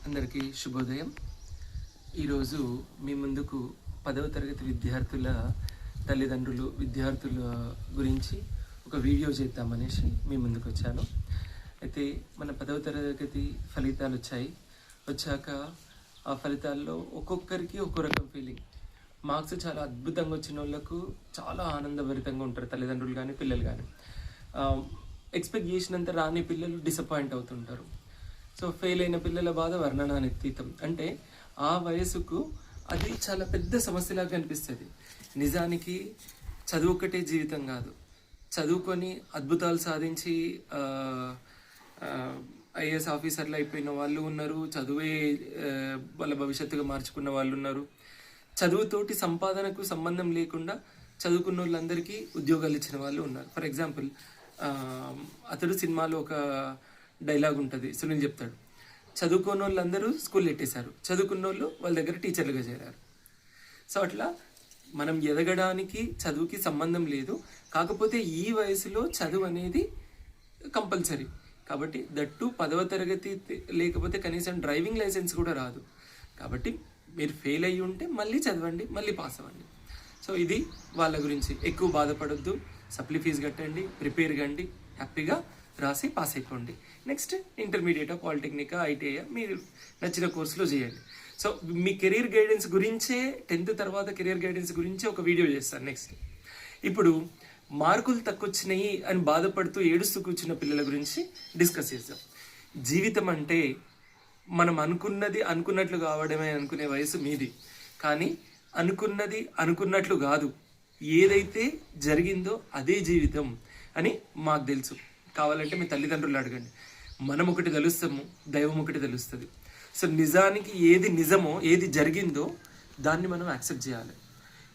అందరికీ శుభోదయం. ఈరోజు మీ ముందుకు 10వ తరగతి విద్యార్థుల తల్లిదండ్రులు విద్యార్థుల గురించి ఒక వీడియో చేద్దామనేసి మీ ముందుకు వచ్చాను. అయితే మన 10వ తరగతి ఫలితాలు వచ్చాక ఆ ఫలితాల్లో ఒక్కొక్కరికి ఒక్కో రకం ఫీలింగ్. మార్క్స్ చాలా అద్భుతంగా వచ్చిన వాళ్ళకు చాలా ఆనందభరితంగా ఉంటారు తల్లిదండ్రులు కానీ పిల్లలు కానీ. ఎక్స్పెక్ట్ చేసినంత రాని పిల్లలు డిసప్పాయింట్ అవుతుంటారు. సో ఫెయిల్ అయిన పిల్లల బాధ వర్ణనాతీతం. అంటే ఆ వయసుకు అది చాలా పెద్ద సమస్యలాగా కనిపిస్తుంది. నిజానికి చదువు ఒక్కటే జీవితం కాదు. చదువుకొని అద్భుతాలు సాధించి ఐఏఎస్ ఆఫీసర్లు అయిపోయిన వాళ్ళు ఉన్నారు, చదువే వాళ్ళ భవిష్యత్తుగా మార్చుకున్న వాళ్ళు ఉన్నారు. చదువుతోటి సంపాదనకు సంబంధం లేకుండా చదువుకున్న వాళ్ళందరికీ ఉద్యోగాలు ఇచ్చిన వాళ్ళు ఉన్నారు. ఫర్ ఎగ్జాంపుల్ అతడు సినిమాలో ఒక డైలాగ్ ఉంటుంది, సునీల్ చెప్తాడు, చదువుకున్న వాళ్ళందరూ స్కూల్ ఎట్టేశారు, చదువుకున్న వాళ్ళు వాళ్ళ దగ్గర టీచర్లుగా చేరారు. సో అట్లా మనం ఎదగడానికి చదువుకి సంబంధం లేదు. కాకపోతే ఈ వయసులో చదువు అనేది కంపల్సరీ. కాబట్టి దట్టు 10వ తరగతి లేకపోతే కనీసం డ్రైవింగ్ లైసెన్స్ కూడా రాదు. కాబట్టి మీరు ఫెయిల్ అయ్యి ఉంటే మళ్ళీ చదవండి, మళ్ళీ పాస్ అవ్వండి. సో ఇది వాళ్ళ గురించి. ఎక్కువ బాధపడొద్దు, సప్లీ ఫీజు కట్టండి, ప్రిపేర్ కండి, హ్యాపీగా రాసి పాస్ అయిపోండి. నెక్స్ట్ ఇంటర్మీడియట్, పాలిటెక్నిక్, ఐటీఐ మీరు నచ్చిన కోర్సులో చేయండి. సో మీ కెరీర్ గైడెన్స్ గురించే 10th తర్వాత కెరీర్ గైడెన్స్ గురించి ఒక వీడియో చేస్తాను నెక్స్ట్. ఇప్పుడు మార్కులు తక్కువచ్చినాయి అని బాధపడుతూ ఏడుస్తూ కూర్చున్న పిల్లల గురించి డిస్కస్ చేద్దాం. జీవితం అంటే మనం అనుకున్నది అనుకున్నట్లు కావడమే అనుకునే వయసు మీది. కానీ అనుకున్నది అనుకున్నట్లు కాదు, ఏదైతే జరిగిందో అదే జీవితం అని మాకు తెలుసు. కావాలంటే మీ తల్లిదండ్రులు అడగండి. మనం ఒకటి తెలుస్తాము, దైవం ఒకటి తెలుస్తుంది. సో నిజానికి ఏది నిజమో, ఏది జరిగిందో దాన్ని మనం యాక్సెప్ట్ చేయాలి.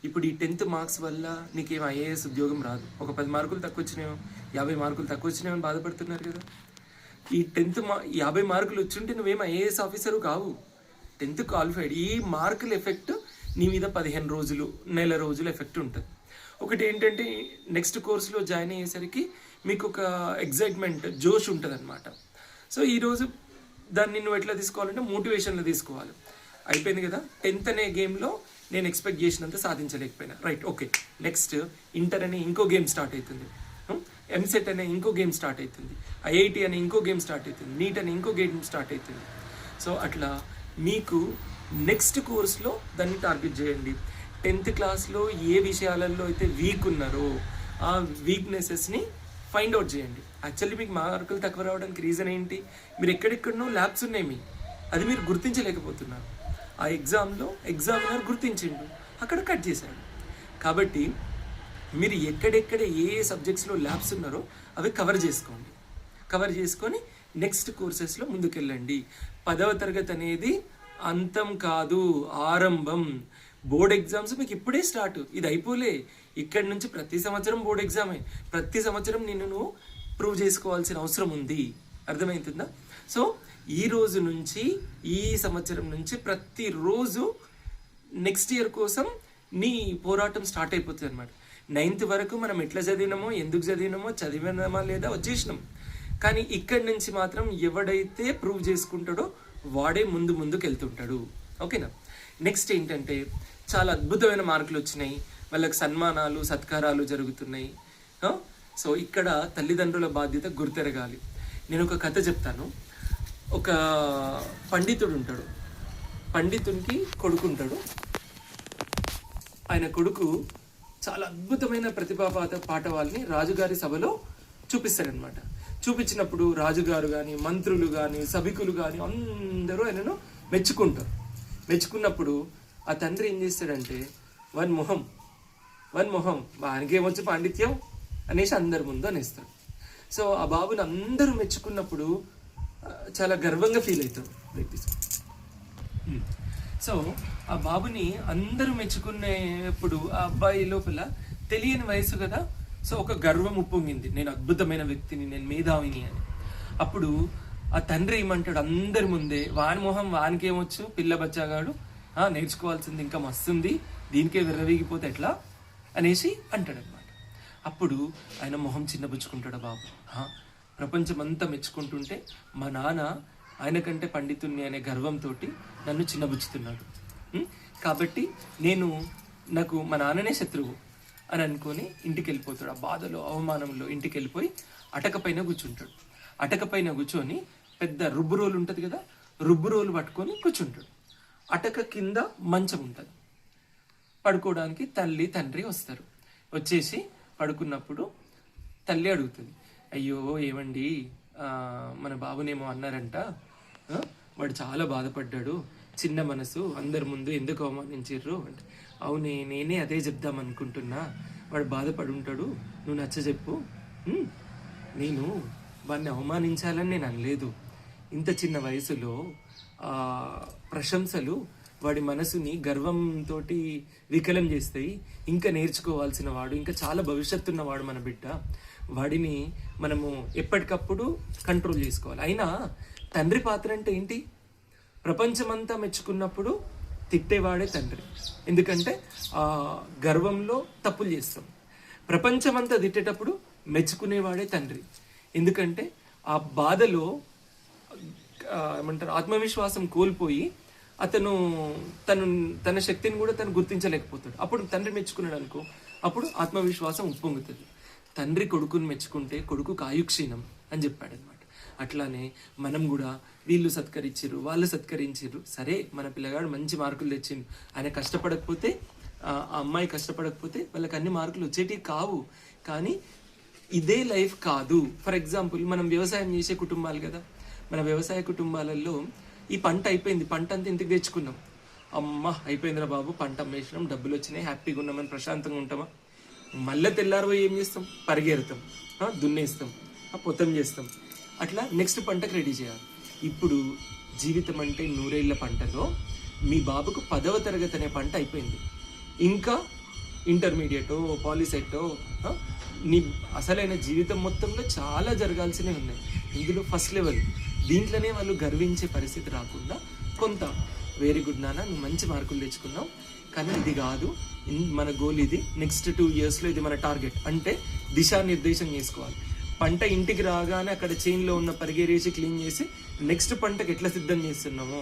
ఇప్పుడు ఈ 10th మార్క్స్ వల్ల నీకేం ఐఏఎస్ ఉద్యోగం రాదు. ఒక 10 మార్కులు తక్కువ వచ్చినాయో, 50 మార్కులు తక్కువ వచ్చినాయో అని బాధపడుతున్నారు కదా. ఈ 50 మార్కులు వచ్చుంటే నువ్వేం ఐఏఎస్ ఆఫీసరు కావు. 10th qualified. ఈ మార్కుల ఎఫెక్ట్ నీ మీద 15 రోజులు, నెల రోజులు ఎఫెక్ట్ ఉంటుంది. ఒకటి ఏంటంటే నెక్స్ట్ కోర్సులో జాయిన్ అయ్యేసరికి మీకు ఒక ఎగ్జైట్మెంట్, జోష్ ఉంటుంది అనమాట. సో ఈరోజు దాన్ని నువ్వు ఎట్లా తీసుకోవాలంటే మోటివేషన్లో తీసుకోవాలి. అయిపోయింది కదా, 10th అనే గేమ్లో నేను ఎక్స్పెక్ట్ చేసినంత సాధించలేకపోయినా, రైట్, ఓకే. నెక్స్ట్ ఇంటర్ అనే ఇంకో గేమ్ స్టార్ట్ అవుతుంది, ఎంసెట్ అనే ఇంకో గేమ్ స్టార్ట్ అవుతుంది, ఐఐటి అనే ఇంకో గేమ్ స్టార్ట్ అవుతుంది, నీట్ అనే ఇంకో గేమ్ స్టార్ట్ అవుతుంది. సో అట్లా మీకు నెక్స్ట్ కోర్స్లో దాన్ని టార్గెట్ చేయండి. 10th క్లాస్లో ఏ విషయాలలో అయితే వీక్ ఉన్నారో ఆ వీక్నెసెస్ని ఫైండ్ అవుట్ చేయండి. యాక్చువల్లీ మీకు మార్కులు తక్కువ రావడానికి రీజన్ ఏంటి? మీరు ఎక్కడెక్కడనో ల్యాబ్స్ ఉన్నాయి మీ, అది మీరు గుర్తించలేకపోతున్నారు. ఆ ఎగ్జామినర్ గుర్తించిండు, అక్కడ కట్ చేశాడు. కాబట్టి మీరు ఎక్కడెక్కడ ఏ సబ్జెక్ట్స్లో ల్యాబ్స్ ఉన్నారో అవి కవర్ చేసుకొని నెక్స్ట్ కోర్సెస్లో ముందుకెళ్ళండి. 10వ తరగతి అనేది అంతం కాదు, ఆరంభం. బోర్డ్ ఎగ్జామ్స్ మీకు ఇప్పుడే స్టార్ట్, ఇది అయిపోలే. ఇక్కడి నుంచి ప్రతి సంవత్సరం బోర్డ్ ఎగ్జామే. ప్రతి సంవత్సరం నిన్ను నువ్వు ప్రూవ్ చేసుకోవాల్సిన అవసరం ఉంది. అర్థమవుతుందా? సో ఈ రోజు నుంచి, ఈ సంవత్సరం నుంచి ప్రతిరోజు నెక్స్ట్ ఇయర్ కోసం నీ పోరాటం స్టార్ట్ అయిపోతుంది అనమాట. 9th వరకు మనం ఎట్లా చదివినామో, ఎందుకు చదివినామా లేదా వచ్చేసినాం. కానీ ఇక్కడి నుంచి మాత్రం ఎవడైతే ప్రూవ్ చేసుకుంటాడో వాడే ముందుకు వెళ్తుంటాడు. ఓకేనా? నెక్స్ట్ ఏంటంటే చాలా అద్భుతమైన మార్కులు వచ్చినాయి, వాళ్ళకి సన్మానాలు సత్కారాలు జరుగుతున్నాయి. సో ఇక్కడ తల్లిదండ్రుల బాధ్యత గుర్తెరగాలి. నేను ఒక కథ చెప్తాను. ఒక పండితుడు ఉంటాడు, పండితునికి కొడుకు ఉంటాడు. ఆయన కొడుకు చాలా అద్భుతమైన పాఠవాల్ని రాజుగారి సభలో చూపిస్తాడనమాట. చూపించినప్పుడు రాజుగారు కానీ, మంత్రులు కానీ, సభికులు కానీ అందరూ ఆయనను మెచ్చుకున్నప్పుడు ఆ తండ్రి ఏం చేస్తాడంటే, వన్ మొహం వానికేమొచ్చు పాండిత్యం అనేసి అందరి ముందు అనేస్తాడు. సో ఆ బాబుని అందరూ మెచ్చుకున్నప్పుడు చాలా గర్వంగా ఫీల్ అవుతాడు. సో ఆ బాబుని అందరూ మెచ్చుకునేప్పుడు ఆ అబ్బాయి లోపల తెలియని వయసు కదా, సో ఒక గర్వం ఉప్పొంగింది, నేను అద్భుతమైన వ్యక్తిని, నేను మేధావిని అని. అప్పుడు ఆ తండ్రి ఏమంటాడు, అందరి ముందే, వాని మొహం వానికేమొచ్చు, పిల్ల బచ్చాగాడు, నేర్చుకోవాల్సింది ఇంకా మస్తుంది, దీనికే విర్రవీగిపోతే ఎట్లా అనేసి అంటాడనమాట. అప్పుడు ఆయన మొహం చిన్నబుచ్చుకుంటాడు బాబు. ప్రపంచమంతా మెచ్చుకుంటుంటే మా నాన్న ఆయన కంటే పండితుణ్ణి అనే గర్వంతో నన్ను చిన్నబుచ్చుతున్నాడు. కాబట్టి నాకు మా నాన్ననే శత్రువు అని అనుకొని ఇంటికి వెళ్ళిపోతాడు. ఆ బాధలో అవమానంలో ఇంటికి వెళ్ళిపోయి అటక పైన కూర్చుంటాడు. అటక పైన కూర్చొని పెద్ద రుబ్బు రోలు ఉంటుంది కదా, రుబ్బు రోలు పట్టుకొని కూర్చుంటాడు. అటక కింద మంచం ఉంటుంది. పడుకోవడానికి తల్లి తండ్రి వస్తారు. వచ్చేసి పడుకున్నప్పుడు తల్లి అడుగుతుంది, అయ్యో ఏమండి మన బాబునేమో అన్నారంట, వాడు చాలా బాధపడ్డాడు, చిన్న మనసు, అందరి ముందు ఎందుకు అవమానించిర్రు అంటే, అవునే నేనే అదే చెప్దాం అనుకుంటున్నా, వాడు బాధపడి ఉంటాడు, నువ్వు నచ్చ చెప్పు. నేను వాడిని అవమానించాలని నేను అనలేదు. ఇంత చిన్న వయసులో ప్రశంసలు వాడి మనసుని గర్వంతో వికలం చేస్తాయి. ఇంకా నేర్చుకోవాల్సిన వాడు, ఇంకా చాలా భవిష్యత్తు ఉన్నవాడు మన బిడ్డ. వాడిని మనము ఎప్పటికప్పుడు కంట్రోల్ చేసుకోవాలి. అయినా తండ్రి పాత్ర అంటే ఏంటి? ప్రపంచమంతా మెచ్చుకున్నప్పుడు తిట్టేవాడే తండ్రి. ఎందుకంటే ఆ గర్వంలో తప్పులు చేస్తాం. ప్రపంచమంతా తిట్టేటప్పుడు మెచ్చుకునేవాడే తండ్రి. ఎందుకంటే ఆ బాధలో ఏమంటారు, ఆత్మవిశ్వాసం కోల్పోయి అతను తన శక్తిని కూడా తను గుర్తించలేకపోతాడు. అప్పుడు తండ్రి మెచ్చుకున్నాడు అనుకో, అప్పుడు ఆత్మవిశ్వాసం ఉప్పొంగుతుంది. తండ్రి కొడుకుని మెచ్చుకుంటే కొడుకు ఆయుక్షీణం అని చెప్పాడు అనమాట. అట్లానే మనం కూడా వీళ్ళు సత్కరించారు, వాళ్ళు సత్కరించారు, సరే మన పిల్లగాడు మంచి మార్కులు తెచ్చిండు, ఆయన కష్టపడకపోతే, ఆ అమ్మాయి కష్టపడకపోతే వాళ్ళకి అన్ని మార్కులు వచ్చేటివి కావు. కానీ ఇదే లైఫ్ కాదు. ఫర్ ఎగ్జాంపుల్ మనం వ్యవసాయం చేసే కుటుంబాలు కదా, మన వ్యవసాయ కుటుంబాలలో ఈ పంట అయిపోయింది, పంట అంతా ఇంటికి తెచ్చుకున్నాం, అమ్మ అయిపోయిందిరా బాబు, పంట అమ్మేసినాం, డబ్బులు వచ్చినాయి, హ్యాపీగా ఉన్నామని ప్రశాంతంగా ఉంటామా? మళ్ళీ తెల్లారిపోయి ఏం చేస్తాం? పరిగెడతాం, దున్నేస్తాం, పొతం చేస్తాం, అట్లా నెక్స్ట్ పంటకు రెడీ చేయాలి. ఇప్పుడు జీవితం అంటే 100 ఏళ్ల పంటలో మీ బాబుకు 10వ తరగతి అనే పంట అయిపోయింది, ఇంకా ఇంటర్మీడియటో పాలిసెట్టో నీ అసలైన జీవితం మొత్తంలో చాలా జరగాల్సినవి ఉన్నాయి. ఇందులో ఫస్ట్ లెవెల్, దీంట్లోనే వాళ్ళు గర్వించే పరిస్థితి రాకుండా కొంత వెరీ గుడ్ నాన్న, నువ్వు మంచి మార్కులు తెచ్చుకున్నావు, కానీ ఇది కాదు, మన గోల్ ఇది, నెక్స్ట్ 2 ఇయర్స్లో ఇది మన టార్గెట్ అంటే దిశానిర్దేశం చేసుకోవాలి. పంట ఇంటికి రాగానే అక్కడ చైన్లో ఉన్న పరిగెరేసి క్లీన్ చేసి నెక్స్ట్ పంటకి ఎట్లా సిద్ధం చేస్తున్నామో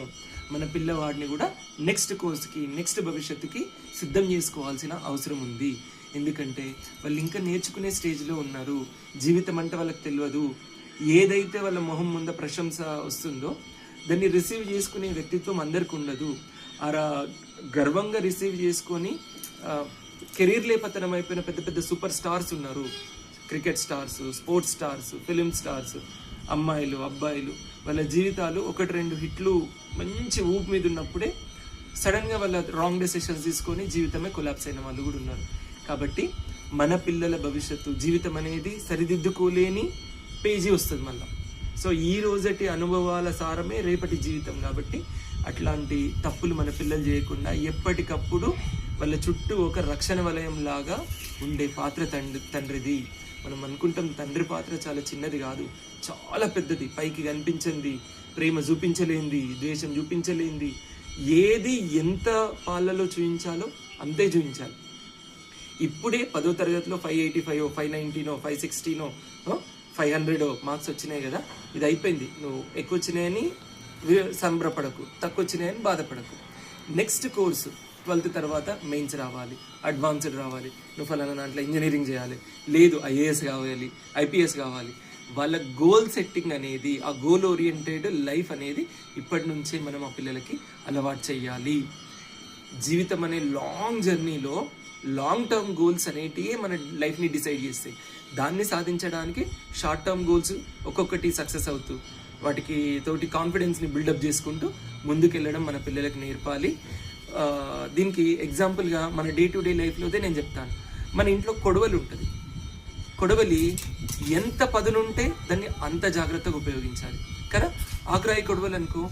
మన పిల్లవాడిని కూడా నెక్స్ట్ కోర్స్కి, నెక్స్ట్ భవిష్యత్తుకి సిద్ధం చేసుకోవాల్సిన అవసరం ఉంది. ఎందుకంటే వాళ్ళు ఇంకా నేర్చుకునే స్టేజ్లో ఉన్నారు. జీవితం అంటే వాళ్ళకి తెలియదు. ఏదైతే వాళ్ళ మొహం ముందు ప్రశంస వస్తుందో దాన్ని రిసీవ్ చేసుకునే వ్యక్తిత్వం అందరికి ఉండదు. అలా గర్వంగా రిసీవ్ చేసుకొని కెరీర్లే పతనం అయిపోయిన పెద్ద పెద్ద సూపర్ స్టార్స్ ఉన్నారు. Cricket stars, sports stars, film stars, అమ్మాయిలు అబ్బాయిలు, వాళ్ళ జీవితాలు 1-2 హిట్లు మంచి ఊపు మీద ఉన్నప్పుడే సడన్గా వాళ్ళ రాంగ్ డెసిషన్స్ తీసుకొని జీవితమే కొలాప్స్ అయిన వాళ్ళు కూడా ఉన్నారు. కాబట్టి మన పిల్లల భవిష్యత్తు, జీవితం అనేది సరిదిద్దుకోలేని పేజీ వస్తుంది మళ్ళీ. సో ఈ రోజటి అనుభవాల సారమే రేపటి జీవితం. కాబట్టి అట్లాంటి తప్పులు మన పిల్లలు చేయకుండా ఎప్పటికప్పుడు వాళ్ళ చుట్టూ ఒక రక్షణ వలయం లాగా ఉండే పాత్ర తండ్రిది. మనం అనుకుంటాం తండ్రి పాత్ర చాలా చిన్నది కాదు, చాలా పెద్దది. పైకి కనిపించింది, ప్రేమ చూపించలేంది, ద్వేషం చూపించలేంది, ఏది ఎంత పాలలో చూపించాలో అంతే చూపించాలి. ఇప్పుడే 10వ తరగతిలో 585, 590, 560, 500 మార్క్స్ వచ్చినాయి కదా, ఇది అయిపోయింది. నువ్వు ఎక్కువ వచ్చినాయని సంబరపడకు, తక్కువ వచ్చినాయని బాధపడకు. నెక్స్ట్ కోర్సు 12th తర్వాత మెయిన్స్ రావాలి, అడ్వాన్స్డ్ రావాలి, నువ్వు ఫలానా దాంట్లో ఇంజనీరింగ్ చేయాలి, లేదు ఐఏఎస్ కావాలి, ఐపీఎస్ కావాలి. వాళ్ళ గోల్ సెట్టింగ్ అనేది, ఆ గోల్ ఓరియంటెడ్ లైఫ్ అనేది ఇప్పటి నుంచే మనం ఆ పిల్లలకి అలవాటు చేయాలి. జీవితం అనే లాంగ్ జర్నీలో లాంగ్ టర్మ్ గోల్స్ అనేటివి మన లైఫ్ని డిసైడ్ చేస్తాయి. దాన్ని సాధించడానికి షార్ట్ టర్మ్ గోల్స్ ఒక్కొక్కటి సక్సెస్ అవుతూ వాటికి తోటి కాన్ఫిడెన్స్ని బిల్డప్ చేసుకుంటూ ముందుకెళ్ళడం మన పిల్లలకి నేర్పాలి. దీనికి ఎగ్జాంపుల్గా మన డే టు డే లైఫ్లోదే నేను చెప్తాను. మన ఇంట్లో కొడవలి ఉంటుంది. కొడవలి ఎంత పదునుంటే దాన్ని అంత జాగ్రత్తగా ఉపయోగించాలి కదా. ఆకురాయి కొడవలి అనుకో,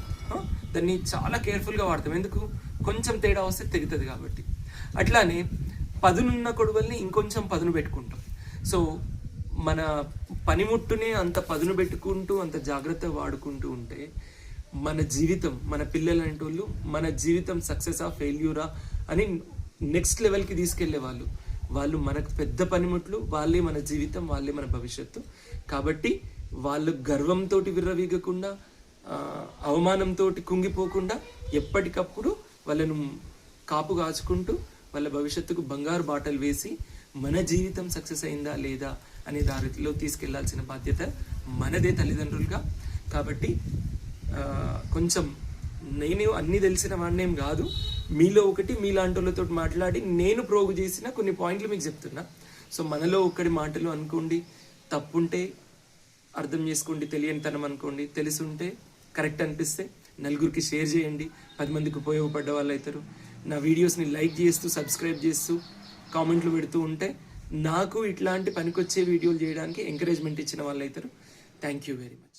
దాన్ని చాలా కేర్ఫుల్గా వాడతాం. ఎందుకు? కొంచెం తేడా వస్తే తెగుతుంది కాబట్టి. అట్లానే పదునున్న కొడవల్ని ఇంకొంచెం పదును పెట్టుకుంటాం. సో మన పనిముట్టునే అంత పదును పెట్టుకుంటూ అంత జాగ్రత్తగా వాడుకుంటూ ఉంటే మన జీవితం, మన పిల్లలు అంటే వాళ్ళు మన జీవితం సక్సెసా ఫెయిల్యూరా అని నెక్స్ట్ లెవెల్కి తీసుకెళ్లే వాళ్ళు మనకు పెద్ద పనిముట్లు, వాళ్ళే మన జీవితం, వాళ్ళే మన భవిష్యత్తు. కాబట్టి వాళ్ళు గర్వంతో విర్రవీగకుండా అవమానంతో కుంగిపోకుండా ఎప్పటికప్పుడు వాళ్ళను కాపు కాచుకుంటూ వాళ్ళ భవిష్యత్తుకు బంగారు బాటలు వేసి మన జీవితం సక్సెస్ అయిందా లేదా అనే దారిలో తీసుకెళ్లాల్సిన బాధ్యత మనదే తల్లిదండ్రులుగా. కాబట్టి కొంచెం నేను అన్నీ తెలిసిన వాడినేం కాదు, మీలో ఒకటి మీలాంటి వాళ్ళతో మాట్లాడి నేను ప్రోగు చేసిన కొన్ని పాయింట్లు మీకు చెప్తున్నా. సో మనలో ఒక్కడి మాటలు అనుకోండి, తప్పుంటే అర్థం చేసుకోండి, తెలియనితనం అనుకోండి, తెలుసుంటే కరెక్ట్ అనిపిస్తే నలుగురికి షేర్ చేయండి, 10 మందికి ఉపయోగపడ్డ వాళ్ళు అవుతారు. నా వీడియోస్ని లైక్ చేస్తూ సబ్స్క్రైబ్ చేస్తూ కామెంట్లు పెడుతూ ఉంటే నాకు ఇట్లాంటి పనికొచ్చే వీడియోలు చేయడానికి ఎంకరేజ్మెంట్ ఇచ్చిన వాళ్ళు అవుతారు. Thank you very much.